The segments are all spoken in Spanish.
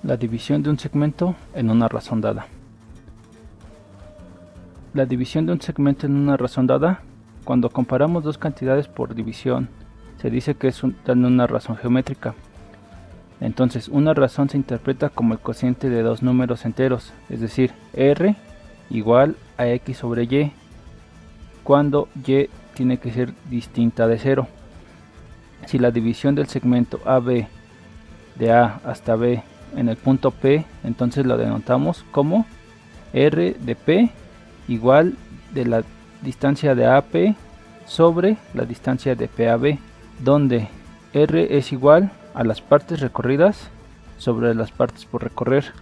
La división de un segmento en una razón dada. La división de un segmento en una razón dada, cuando comparamos dos cantidades por división, se dice que es una razón geométrica. Entonces, una razón se interpreta como el cociente de dos números enteros, es decir, r igual a x sobre y, cuando y tiene que ser distinta de 0. Si la división del segmento AB de A hasta B en el punto P, entonces lo denotamos como R de P igual de la distancia de AP sobre la distancia de PAB, donde R es igual a las partes recorridas sobre las partes por recorrer.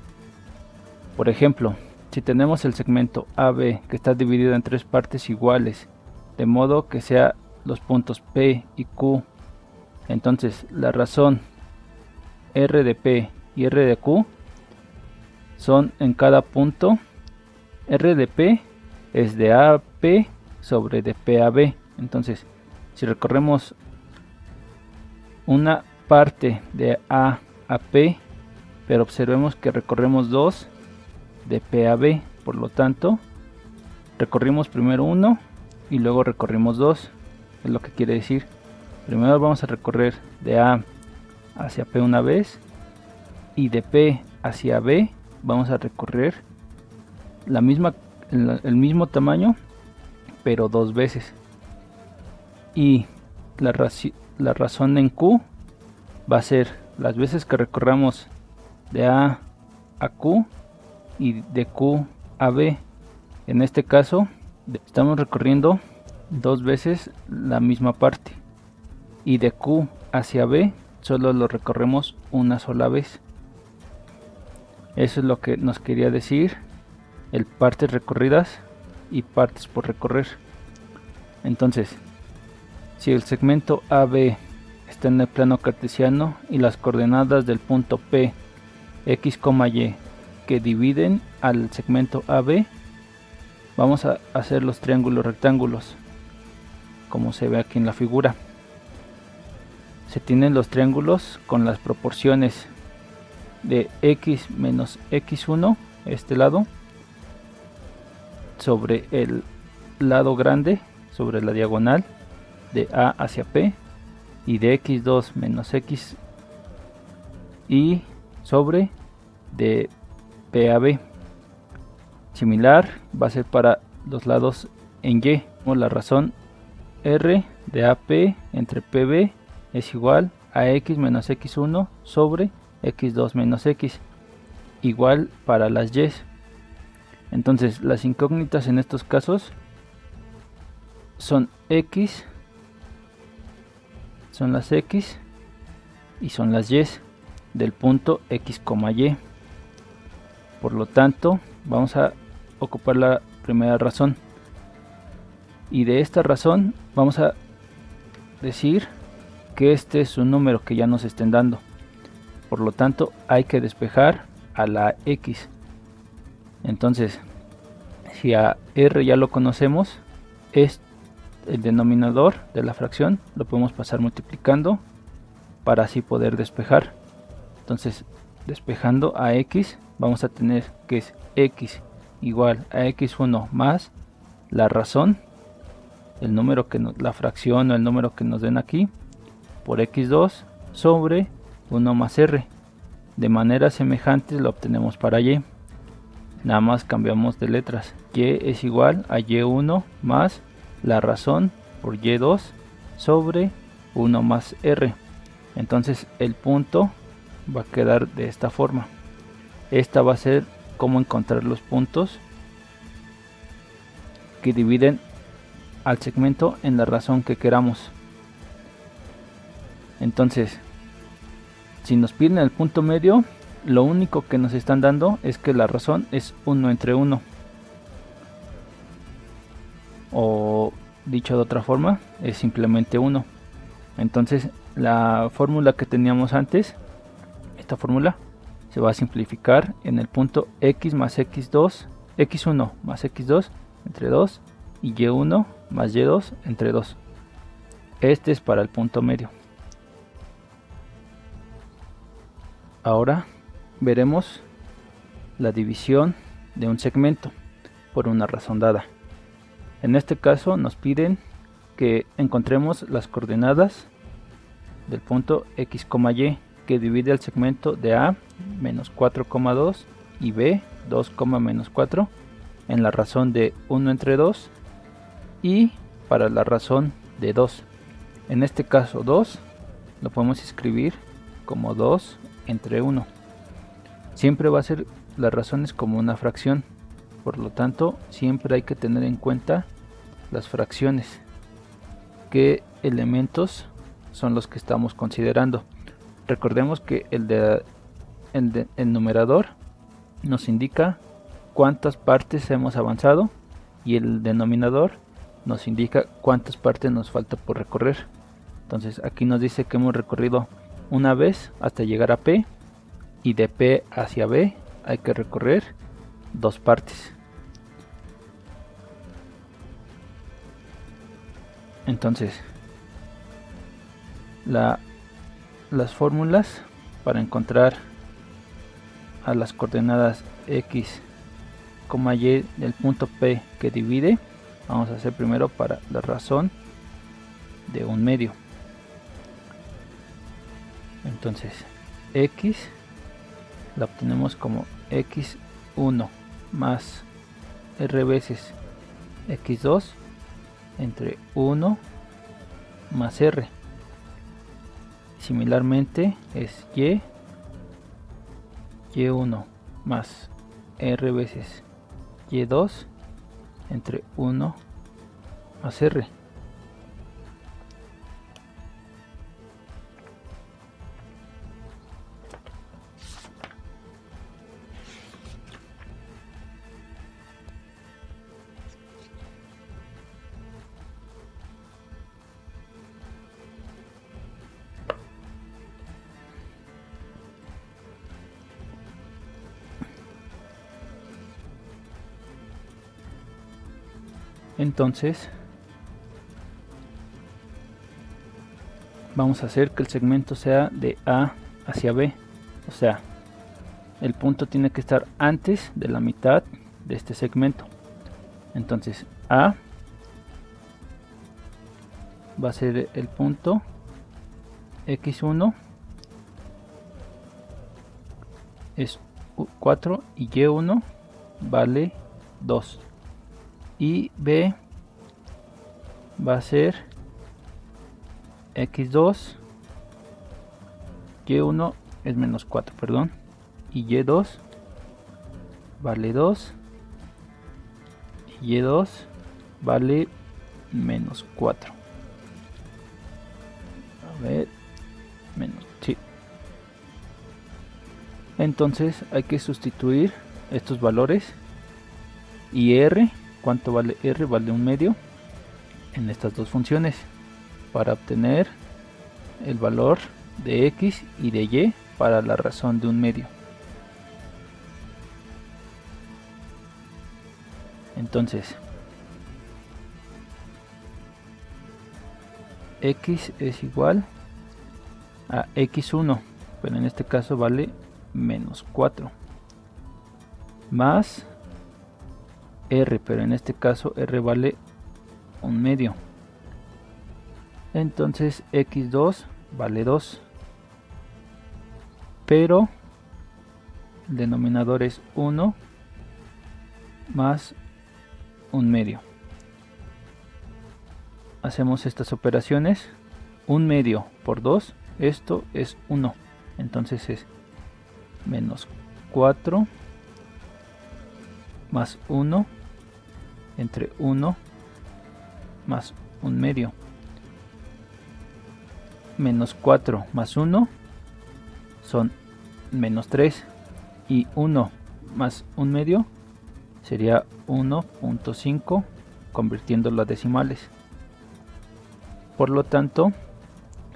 Por ejemplo, si tenemos el segmento AB que está dividido en tres partes iguales, de modo que sea los puntos P y Q, entonces la razón R de P y R de Q son en cada punto. R de P es de AP sobre de PAB. Entonces, si recorremos una parte de A a P, pero observemos que recorremos 2 de P a B, por lo tanto, recorrimos primero 1 y luego recorrimos 2, es lo que quiere decir. Primero vamos a recorrer de A hacia P una vez y de P hacia B vamos a recorrer el mismo tamaño pero dos veces, y la razón en Q va a ser las veces que recorramos de A a Q y de Q a B. En este caso estamos recorriendo dos veces la misma parte, y de Q hacia B solo lo recorremos una sola vez. Eso es lo que nos quería decir el partes recorridas y partes por recorrer. Entonces, si el segmento AB está en el plano cartesiano y las coordenadas del punto P, X, Y que dividen al segmento AB, vamos a hacer los triángulos rectángulos como se ve aquí en la figura. Se tienen los triángulos con las proporciones de x menos x1, este lado, sobre el lado grande, sobre la diagonal de A hacia P, y de x2 menos x y sobre de P a B. Similar va a ser para los lados en Y, como la razón R de AP entre PB es igual a x menos x1 sobre x2 menos x, igual para las y. Entonces las incógnitas en estos casos son x, son las x y son las y del punto x, y. Por lo tanto, vamos a ocupar la primera razón, y de esta razón vamos a decir que este es un número que ya nos estén dando. Por lo tanto, hay que despejar a la x. Entonces, si a r ya lo conocemos, es el denominador de la fracción, lo podemos pasar multiplicando para así poder despejar. Entonces, despejando a x, vamos a tener que es x igual a x1 más la razón, el número que la fracción o el número que nos den aquí, por x2 sobre 1 más r. De manera semejante lo obtenemos para y, nada más cambiamos de letras. Y es igual a y1 más la razón por y2 sobre 1 más r. Entonces el punto va a quedar de esta forma. Esta va a ser cómo encontrar los puntos que dividen al segmento en la razón que queramos. Entonces, si nos piden el punto medio, lo único que nos están dando es que la razón es 1 entre 1. O dicho de otra forma, es simplemente 1. Entonces, la fórmula que teníamos antes, esta fórmula, se va a simplificar en el punto x más x2, x1 más x2 entre 2 y y1 más y2 entre 2. Este es para el punto medio. Ahora veremos la división de un segmento por una razón dada. En este caso nos piden que encontremos las coordenadas del punto x, y que divide el segmento de a menos 4,2 y b 2, menos 4 en la razón de 1 entre 2 y para la razón de 2. En este caso 2 lo podemos escribir como 2 entre 1. Siempre va a ser las razones como una fracción, por lo tanto siempre hay que tener en cuenta las fracciones, qué elementos son los que estamos considerando. Recordemos que el numerador nos indica cuántas partes hemos avanzado y el denominador nos indica cuántas partes nos falta por recorrer. Entonces aquí nos dice que hemos recorrido una vez hasta llegar a P, y de P hacia B hay que recorrer 2 partes. Entonces las fórmulas para encontrar a las coordenadas x, y del punto P que divide, vamos a hacer primero para la razón de un medio. Entonces x la obtenemos como x1 más r veces x2 entre 1 más r. Similarmente es y1 más r veces y2 entre 1 más r. Entonces vamos a hacer que el segmento sea de A hacia B, o sea, el punto tiene que estar antes de la mitad de este segmento. Entonces A va a ser el punto x1 es 4 y y1 vale 2. Y B va a ser x2, y1 es menos 4, perdón, y y2 vale 2, y y2 vale menos 4. A ver, menos, sí. Entonces hay que sustituir estos valores y r, ¿cuánto vale r? Vale 1/2 en estas dos funciones para obtener el valor de x y de y para la razón de 1/2. Entonces x es igual a x1, pero en este caso vale menos 4, más r, pero en este caso r vale 1/2. Entonces x2 vale 2, pero el denominador es 1 más 1/2. Hacemos estas operaciones, 1/2 por 2, esto es 1, entonces es menos 4 más 1 entre 1 más 1/2. Menos 4 más 1 son menos 3 y 1 más 1/2 sería 1.5 convirtiéndolo a decimales. Por lo tanto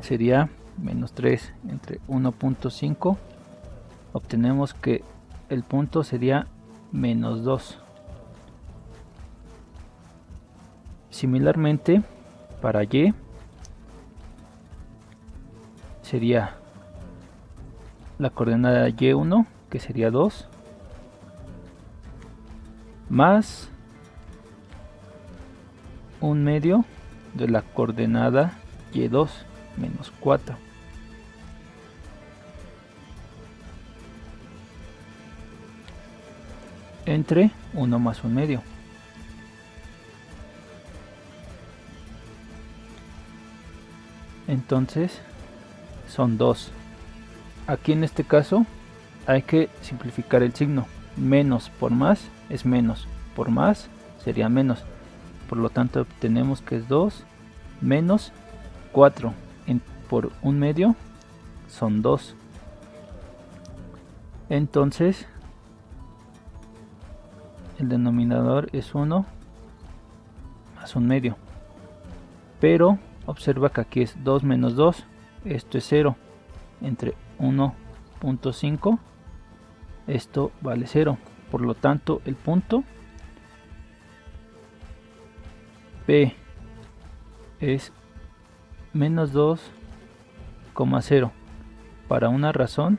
sería menos 3 entre 1.5. Obtenemos que el punto sería menos 2. Similarmente para y sería la coordenada y1 que sería 2, más 1/2 de la coordenada y2 menos 4. Entre 1 más 1/2. Entonces son 2. Aquí en este caso hay que simplificar el signo. Menos por más es menos, por más sería menos. Por lo tanto obtenemos que es 2 menos 4 por 1/2 son 2. Entonces el denominador es 1 más 1/2. Pero observa que aquí es 2 menos 2, esto es 0. Entre 1.5, esto vale 0. Por lo tanto, el punto P es menos 2,0 para una razón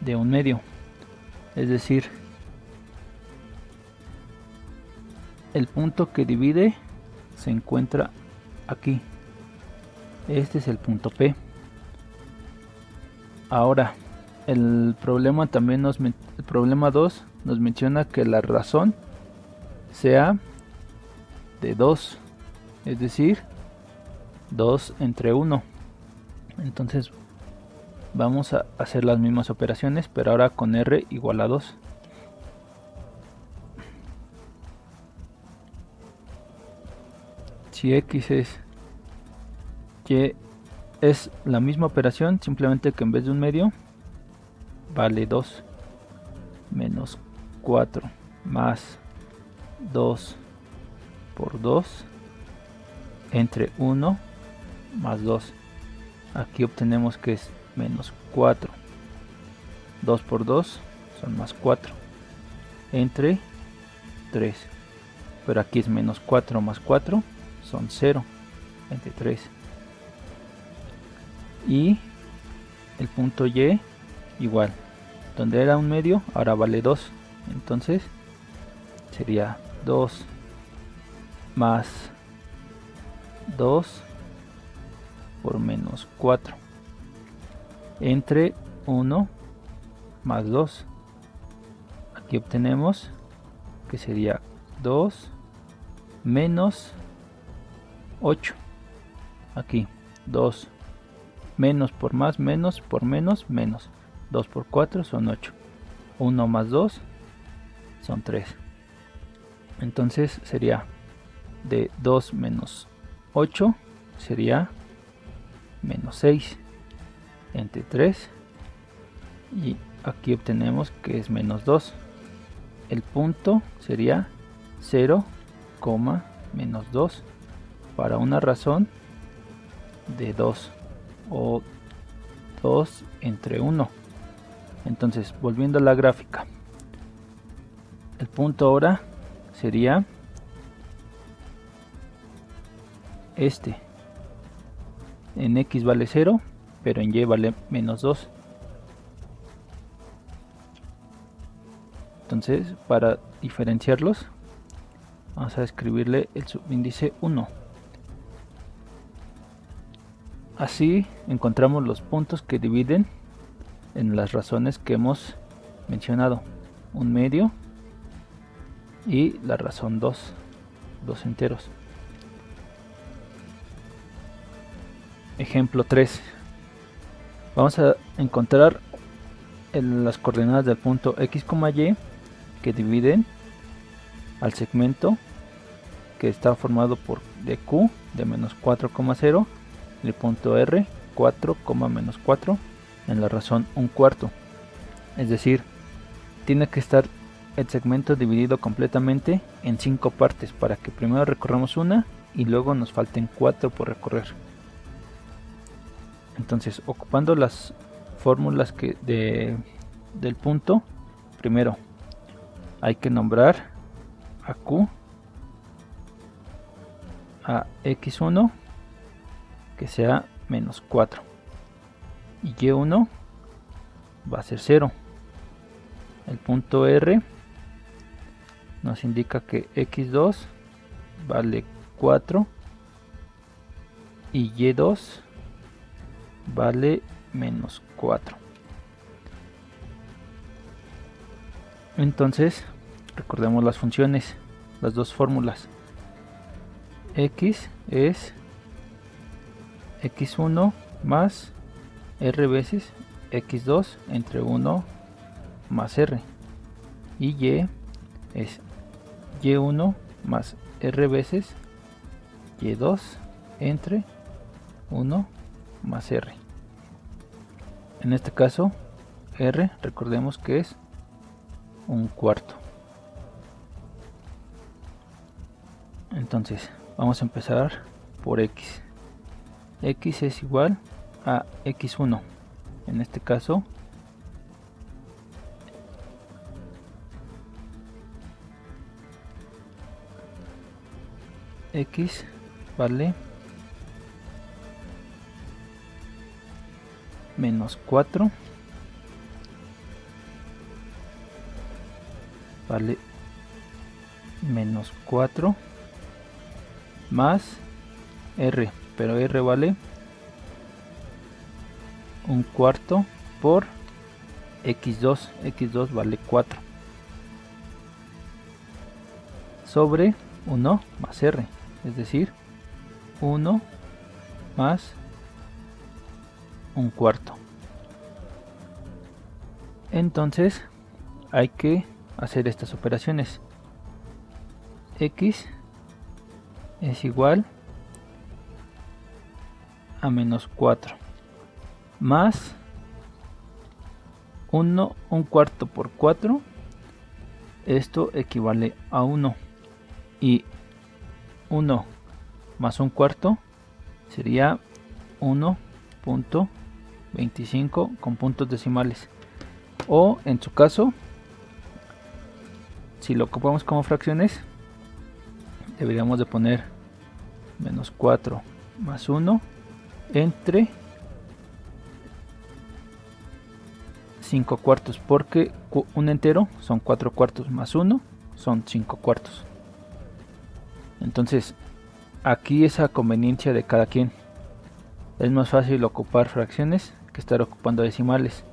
de 1/2. Es decir, el punto que divide se encuentra aquí. Este es el punto P. Ahora, el problema 2 nos menciona que la razón sea de 2, es decir, 2 entre 1. Entonces vamos a hacer las mismas operaciones, pero ahora con R igual a 2. Si X es Y, es la misma operación, simplemente que en vez de 1/2 vale 2 menos 4 más 2 por 2 entre 1 más 2. Aquí obtenemos que es menos 4. 2 por 2 son más 4 entre 3. Pero aquí es menos 4 más 4 son 0 entre 3. Y el punto Y igual, donde era 1/2 ahora vale 2. Entonces sería 2 más 2 por menos 4 entre 1 más 2. Aquí obtenemos que sería 2 menos 8. Aquí 2 menos por más, menos por menos, menos. 2 por 4 son 8. 1 más 2 son 3. Entonces sería de 2 menos 8 sería menos 6 entre 3. Y aquí obtenemos que es menos 2. El punto sería 0, menos 2 para una razón de 2 o 2 entre 1. Entonces, volviendo a la gráfica, el punto ahora sería este. En X vale 0, pero en Y vale menos 2. Entonces, para diferenciarlos, vamos a escribirle el subíndice 1. Así encontramos los puntos que dividen en las razones que hemos mencionado: 1/2 y la razón 2 enteros. Ejemplo 3. Vamos a encontrar las coordenadas del punto X, Y que dividen al segmento que está formado por DQ de menos 4,0 y el punto R 4, menos 4 en la razón 1/4. Es decir, tiene que estar el segmento dividido completamente en 5 partes para que primero recorramos una y luego nos falten 4 por recorrer. Entonces, ocupando las fórmulas del punto, primero hay que nombrar a Q a X1 que sea menos 4 y Y1 va a ser 0. El punto R nos indica que x2 vale 4 y y2 vale menos 4. Entonces recordemos las funciones, las dos fórmulas. X es x1 más r veces x2 entre 1 más r, y y es y1 más r veces y2 entre 1 más r. En este caso r, recordemos que es un cuarto. Entonces vamos a empezar por x. X es igual a x1. En este caso x vale menos 4, vale menos 4 más r, pero r vale un cuarto por x2, x2 vale 4 sobre 1 más r, es decir 1 más un cuarto. Entonces hay que hacer estas operaciones. X es igual a menos 4 más 1, un cuarto por 4, esto equivale a 1, y 1 más un cuarto sería 1.25 con puntos decimales, o en su caso, si lo ocupamos como fracciones, deberíamos de poner menos 4 más 1 entre 5 cuartos, porque un entero son 4 cuartos más 1 son 5 cuartos. Entonces aquí es a conveniencia de cada quien. Es más fácil ocupar fracciones que estar ocupando decimales.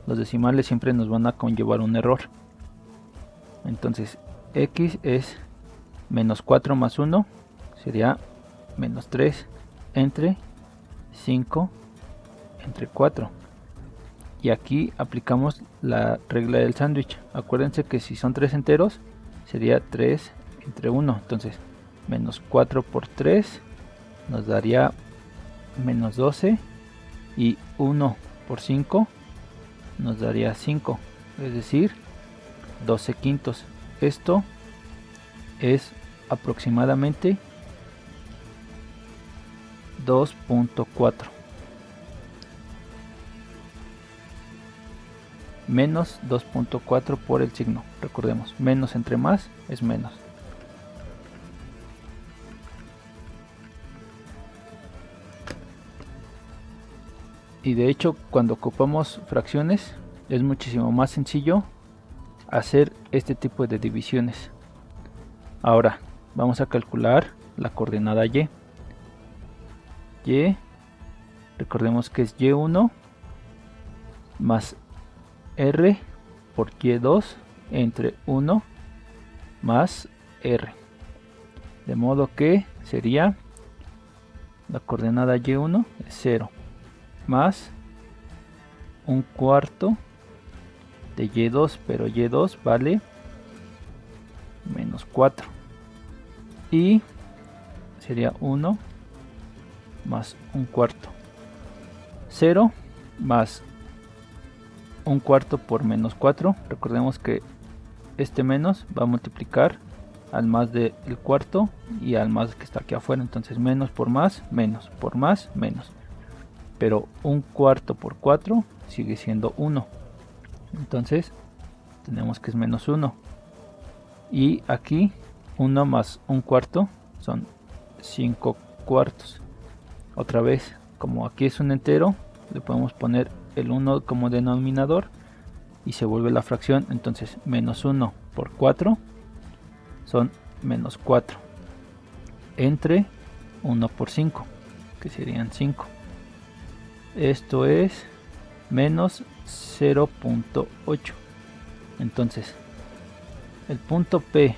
Los decimales siempre nos van a conllevar un error. Entonces x es menos 4 más 1 sería menos 3 entre 5 entre 4. Y aquí aplicamos la regla del sándwich. Acuérdense que si son 3 enteros sería 3 entre 1. Entonces menos 4 por 3 nos daría menos 12, y 1 por 5 nos daría 5, es decir 12 quintos. Esto es aproximadamente 2.4 menos 2.4 por el signo. Recordemos, menos entre más es menos. Y de hecho, cuando ocupamos fracciones es muchísimo más sencillo hacer este tipo de divisiones. Ahora vamos a calcular la coordenada y. Y, recordemos que es y1 más r por y2 entre 1 más r, de modo que sería la coordenada y1 es 0 más un cuarto de y2, pero y2 vale menos 4, y sería 1 más un cuarto, 0 más un cuarto por menos 4. Recordemos que este menos va a multiplicar al más del cuarto y al más que está aquí afuera, entonces menos por más, menos por más, menos, pero un cuarto por 4 sigue siendo 1, entonces tenemos que es menos 1, y aquí 1 más un cuarto son 5 cuartos. Otra vez, como aquí es un entero, le podemos poner el 1 como denominador y se vuelve la fracción. Entonces menos 1 por 4 son menos 4 entre 1 por 5, que serían 5. Esto es menos 0.8. entonces el punto P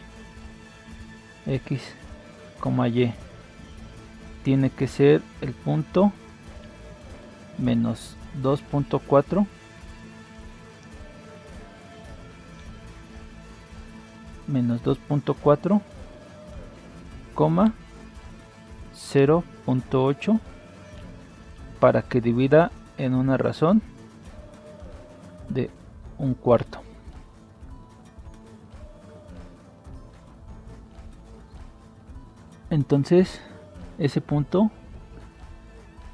x, y tiene que ser el punto menos 2.4 coma 0.8 para que divida en una razón de 1/4. Entonces ese punto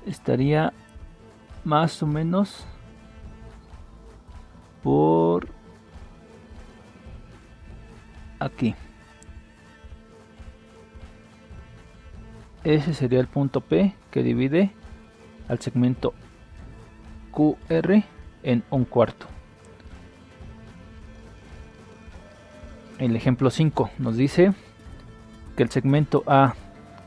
estaría más o menos por aquí. Ese sería el punto P que divide al segmento QR en 1/4. El ejemplo 5 nos dice que el segmento A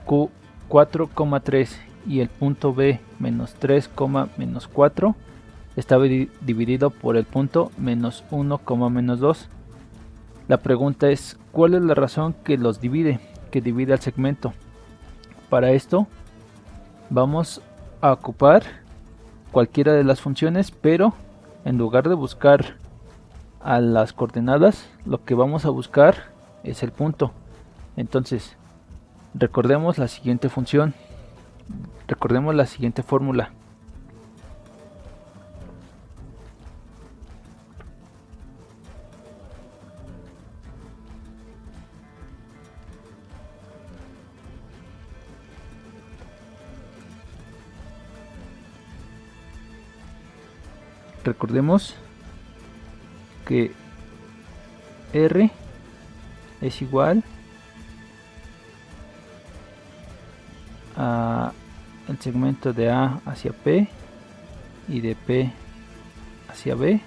Q 4,3 y el punto B menos 3,-4 está dividido por el punto menos 1,-2. La pregunta es, ¿cuál es la razón que los divide, al segmento? Para esto vamos a ocupar cualquiera de las funciones, pero en lugar de buscar a las coordenadas, lo que vamos a buscar es el punto. Entonces recordemos la siguiente función, recordemos la siguiente fórmula. Recordemos que R es igual a el segmento de A hacia P y de P hacia B.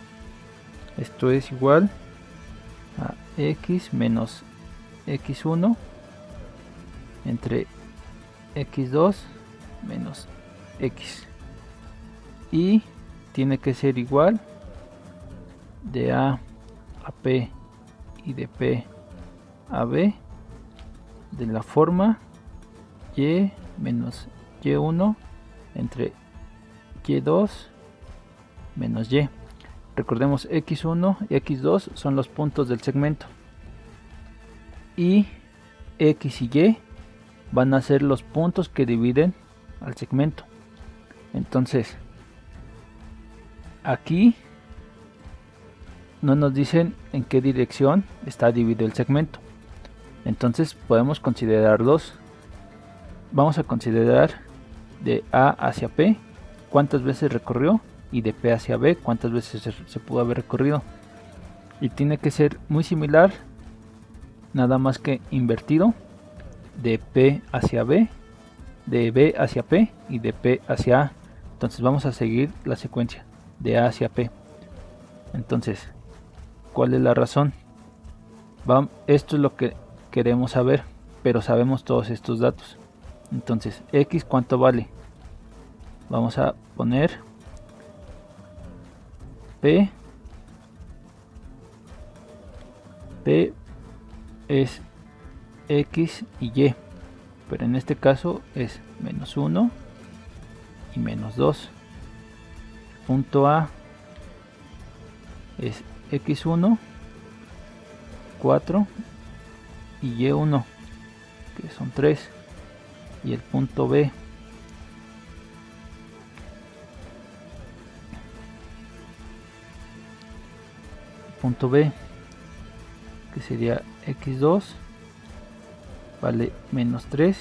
Esto es igual a X menos X1 entre X2 menos X, y tiene que ser igual de A a P y de P a B de la forma Y menos Y1 entre Y2 menos Y. Recordemos, X1 y X2 son los puntos del segmento, y X y Y van a ser los puntos que dividen al segmento. Entonces aquí no nos dicen en qué dirección está dividido el segmento, entonces podemos considerar dos. Vamos a considerar de A hacia P cuántas veces recorrió, y de P hacia B cuántas veces se pudo haber recorrido, y tiene que ser muy similar, nada más que invertido, de P hacia B, de B hacia P y de P hacia A. Entonces vamos a seguir la secuencia de A hacia P. Entonces, ¿cuál es la razón? Esto es lo que queremos saber, pero sabemos todos estos datos. Entonces, X, ¿cuánto vale? Vamos a poner P es X y Y, pero en este caso es menos 1 y menos 2. Punto A es X1, 4 y Y1, que son 3, y el punto B que sería X2 vale menos 3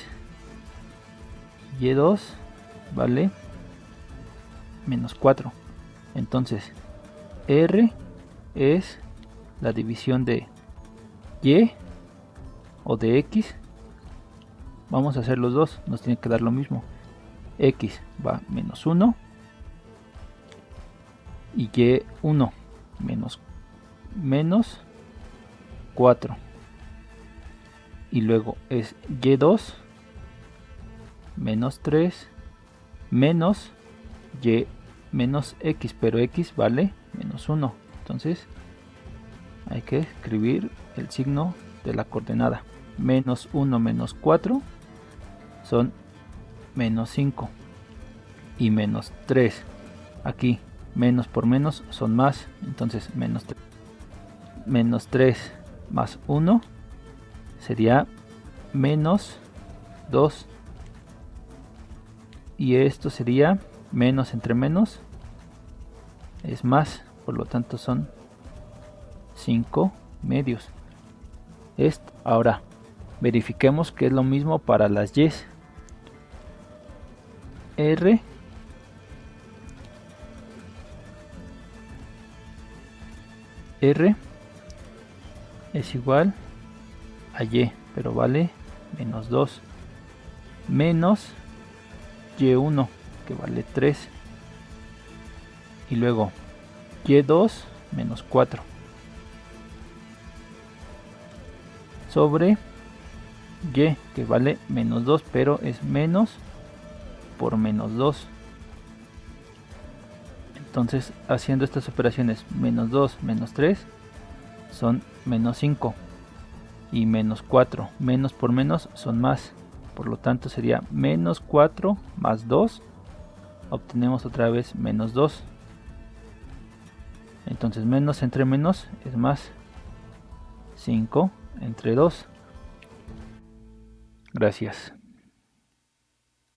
y Y2 vale menos 4. Entonces R es la división de Y o de X. Vamos a hacer los dos, nos tiene que dar lo mismo. X va menos 1 y y1 menos 4, y luego es y2 menos 3 menos y menos x, pero x vale menos 1, entonces hay que escribir el signo de la coordenada. Menos 1 menos 4 son menos 5 y menos 3, aquí menos por menos son más, entonces menos 3 más 1 sería menos 2, y esto sería menos entre menos es más, por lo tanto son 5 medios. Ahora verifiquemos que es lo mismo para las y. R es igual a y, pero vale menos 2 menos y1 que vale 3, y luego y2 menos 4 sobre y, que vale menos 2, pero es menos por menos 2. Entonces, haciendo estas operaciones, menos 2 menos 3 son menos 5, y menos 4 menos por menos son más, por lo tanto sería menos 4 más 2, obtenemos otra vez menos 2. Entonces menos entre menos es más, 5 entre 2. Gracias.